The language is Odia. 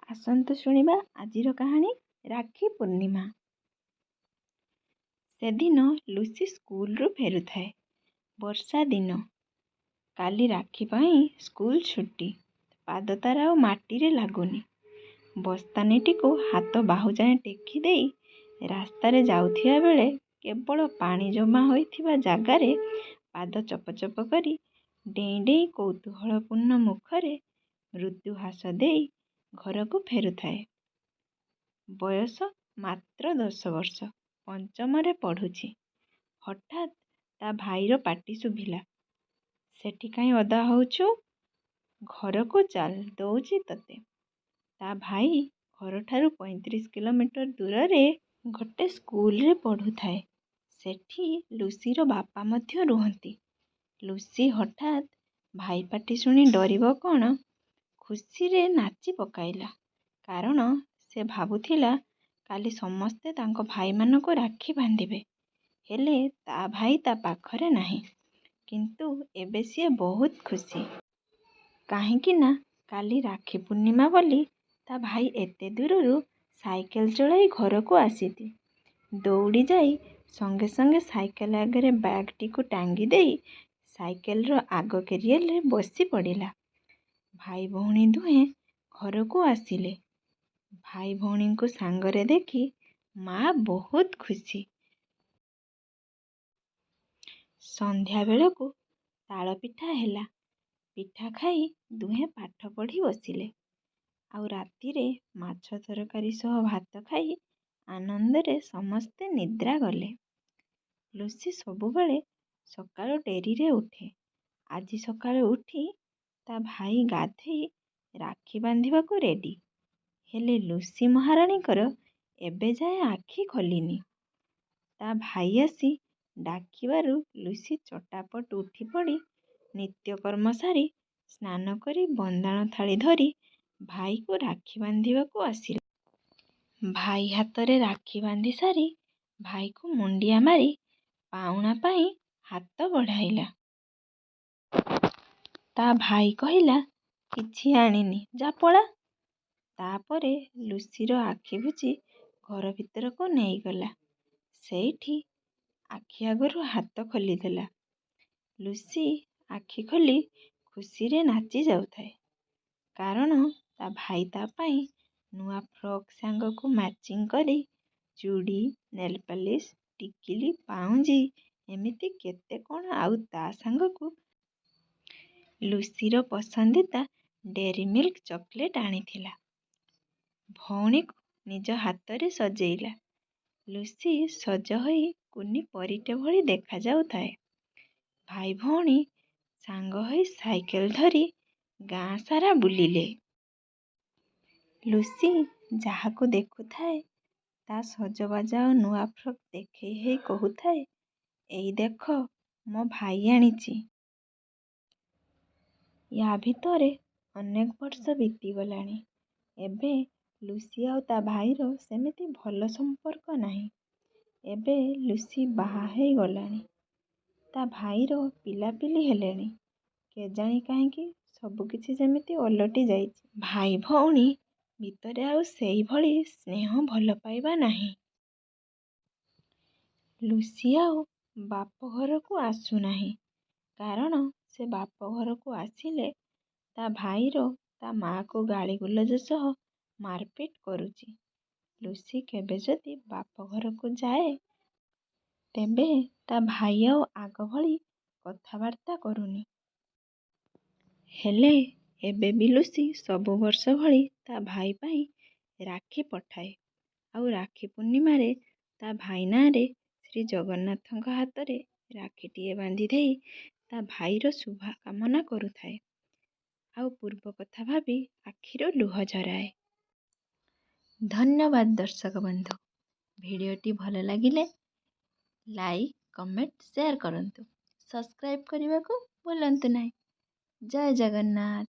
ଆସନ୍ତୁ ଶୁଣିବା ଆଜିର କାହାଣୀ ରାକ୍ଷୀ ପୂର୍ଣ୍ଣିମା। ସେଦିନ ଲୁସି ସ୍କୁଲରୁ ଫେରୁଥାଏ। ବର୍ଷା ଦିନ। କାଲି ରାକ୍ଷୀ ପାଇଁ ସ୍କୁଲ ଛୁଟି। ପାଦ ତାର ଆଉ ମାଟିରେ ଲାଗୁନି। ବସ୍ତାନିଟିକୁ ହାତ ବାହୁଯାଏ ଟେକି ଦେଇ ରାସ୍ତାରେ ଯାଉଥିବା ବେଳେ କେବଳ ପାଣି ଜମା ହୋଇଥିବା ଜାଗାରେ ପାଦ ଚପଚପ କରି ଡେଇଁ ଡେଇଁ କୌତୂହଳପୂର୍ଣ୍ଣ ମୁଖରେ ମୃଦୁ ହାସ ଦେଇ ଘରକୁ ଫେରୁଥାଏ। ବୟସ ମାତ୍ର 10 ବର୍ଷ। ପଞ୍ଚମରେ ପଢ଼ୁଛି। ହଠାତ୍ ତା ଭାଇର ପାଟି ଶୁଭିଲା, ସେଠି କାହିଁ ଓଦା ହଉଛୁ? ଘରକୁ ଚାଲ, ଦଉଚି ତତେ। ତା ଭାଇ ଘରଠାରୁ 35 କିଲୋମିଟର ଦୂରରେ ଗୋଟେ ସ୍କୁଲରେ ପଢ଼ୁଥାଏ। ସେଠି ଲୁସିର ବାପା ମଧ୍ୟ ରୁହନ୍ତି। ଲୁସି ହଠାତ୍ ଭାଇ ପାଟି ଶୁଣି ଡରିବ କ'ଣ, ଖୁସିରେ ନାଚି ପକାଇଲା। କାରଣ ସେ ଭାବୁଥିଲା କାଲି ସମସ୍ତେ ତାଙ୍କ ଭାଇମାନଙ୍କୁ ରାକ୍ଷୀ ବାନ୍ଧିବେ। ହେଲେ ତା ଭାଇ ତା ପାଖରେ ନାହିଁ। କିନ୍ତୁ ଏବେ ସିଏ ବହୁତ ଖୁସି। କାହିଁକି ନା କାଲି ରାକ୍ଷୀ ପୂର୍ଣ୍ଣିମା ବୋଲି ତା ଭାଇ ଏତେ ଦୂରରୁ ସାଇକେଲ ଚଳାଇ ଘରକୁ ଆସିଛି। ଦୌଡ଼ି ଯାଇ ସଙ୍ଗେ ସଙ୍ଗେ ସାଇକେଲ ଆଗରେ ବ୍ୟାଗଟିକୁ ଟାଙ୍ଗି ଦେଇ ସାଇକେଲର ଆଗ କେରିୟରରେ ବସି ପଡ଼ିଲା। ଭାଇ ଭଉଣୀ ଦୁହେଁ ଘରକୁ ଆସିଲେ। ଭାଇ ଭଉଣୀଙ୍କୁ ସାଙ୍ଗରେ ଦେଖି ମା ବହୁତ ଖୁସି। ସନ୍ଧ୍ୟା ବେଳକୁ ତାଳ ପିଠା ହେଲା। ପିଠା ଖାଇ ଦୁହେଁ ପାଠ ପଢ଼ି ବସିଲେ। ଆଉ ରାତିରେ ମାଛ ତରକାରୀ ସହ ଭାତ ଖାଇ ଆନନ୍ଦରେ ସମସ୍ତେ ନିଦ୍ରା ଗଲେ। ଲୁସି ସବୁବେଳେ ସକାଳୁ ଡେରିରେ ଉଠେ। ଆଜି ସକାଳୁ ଉଠି ତା ଭାଇ ଗାଧେଇ ରାକ୍ଷୀ ବାନ୍ଧିବାକୁ ରେଡି। ହେଲେ ଲୁସି ମହାରାଣୀଙ୍କର ଏବେ ଯାଏ ଆଖି ଖୋଲିନି। ତା ଭାଇ ଆସି ଡାକିବାରୁ ଲୁସି ଚଟାପଟ ଉଠି ପଡ଼ି ନିତ୍ୟକର୍ମ ସାରି ସ୍ନାନ କରି ବନ୍ଦାଣ ଥାଳି ଧରି ଭାଇକୁ ରାକ୍ଷୀ ବାନ୍ଧିବାକୁ ଆସିଲା। ଭାଇ ହାତରେ ରାକ୍ଷୀ ବାନ୍ଧି ସାରି ଭାଇକୁ ମୁଣ୍ଡିଆ ମାରି ପାଉଣା ପାଇଁ ହାତ ବଢ଼ାଇଲା। ତା ଭାଇ କହିଲା, କିଛି ଆଣିନି, ଯା ପଳା। ତାପରେ ଲୁସିର ଆଖି ବୁଜି ଘର ଭିତରକୁ ନେଇଗଲା। ସେଇଠି ଆଖି ଆଗରୁ ହାତ ଖୋଲିଦେଲା। ଲୁସି ଆଖି ଖୋଲି ଖୁସିରେ ନାଚି ଯାଉଥାଏ। କାରଣ ତା ଭାଇ ତା ପାଇଁ ନୂଆ ଫ୍ରକ୍ ସାଙ୍ଗକୁ ମ୍ୟାଚିଂ କରି ଚୁଡ଼ି, ନେଲପଲିସ, ଟିକିଲି, ପାଉଁଜି ଏମିତି କେତେ କ'ଣ ଆଉ ତା ସାଙ୍ଗକୁ ଲୁସିର ପସନ୍ଦିତା ଡେରି ମିଲ୍କ ଚକୋଲେଟ୍ ଆଣିଥିଲା। ଭଉଣୀକୁ ନିଜ ହାତରେ ସଜେଇଲା। ଲୁସି ସଜ ହୋଇ କୁନି ପରୀଟେ ଭଳି ଦେଖାଯାଉଥାଏ। ଭାଇ ଭଉଣୀ ସାଙ୍ଗ ହୋଇ ସାଇକେଲ ଧରି ଗାଁ ସାରା ବୁଲିଲେ। ଲୁସି ଯାହାକୁ ଦେଖୁଥାଏ ତା ସଜବାଜ ଆଉ ନୂଆ ଫ୍ରକ୍ ଦେଖେଇ ହେଇ କହୁଥାଏ, ଏଇ ଦେଖ ମୋ ଭାଇ ଆଣିଛି। ୟା ଭିତରେ ଅନେକ ବର୍ଷ ବିତିଗଲାଣି। ଏବେ ଲୁସି ଆଉ ତା ଭାଇର ସେମିତି ଭଲ ସମ୍ପର୍କ ନାହିଁ। ଏବେ ଲୁସି ବାହା ହେଇଗଲାଣି। ତା ଭାଇର ପିଲାପିଲି ହେଲେଣି। କେଜାଣି କାହିଁକି ସବୁକିଛି ଯେମିତି ଓଲଟି ଯାଇଛି। ଭାଇ ଭଉଣୀ ଭିତରେ ଆଉ ସେଇଭଳି ସ୍ନେହ ଭଲ ପାଇବା ନାହିଁ। ଲୁସି ଆଉ ବାପ ଘରକୁ ଆସୁନାହିଁ। କାରଣ ସେ ବାପ ଘରକୁ ଆସିଲେ ତା ଭାଇର ତା ମାଆକୁ ଗାଳିଗୁଲଜ ସହ ମାରପିଟ୍ କରୁଛି। ଲୁସି କେବେ ଯଦି ବାପ ଘରକୁ ଯାଏ ତେବେ ତା ଭାଇ ଆଉ ଆଗ ଭଳି କଥାବାର୍ତ୍ତା କରୁନି। ହେଲେ ଏବେ ବି ଲୁସି ସବୁ ବର୍ଷ ଭଳି ତା ଭାଇ ପାଇଁ ରାକ୍ଷୀ ପଠାଏ। ଆଉ ରାକ୍ଷୀ ପୂର୍ଣ୍ଣିମାରେ ତା ଭାଇ ନାଁରେ ଶ୍ରୀ ଜଗନ୍ନାଥଙ୍କ ହାତରେ ରାକ୍ଷୀଟିଏ ବାନ୍ଧି ଦେଇ ତା ଭାଇର ଶୁଭ କାମନା କରୁଥାଏ। ଆଉ ପୂର୍ବ କଥା ଭାବି ଆଖିରୁ ଲୁହ ଝରାଏ। ଧନ୍ୟବାଦ ଦର୍ଶକ ବନ୍ଧୁ। ଭିଡ଼ିଓଟି ଭଲ ଲାଗିଲେ ଲାଇକ୍, କମେଣ୍ଟ, ସେୟାର କରନ୍ତୁ। ସବସ୍କ୍ରାଇବ୍ କରିବାକୁ ଭୁଲନ୍ତୁ ନାହିଁ। ଜୟ ଜଗନ୍ନାଥ।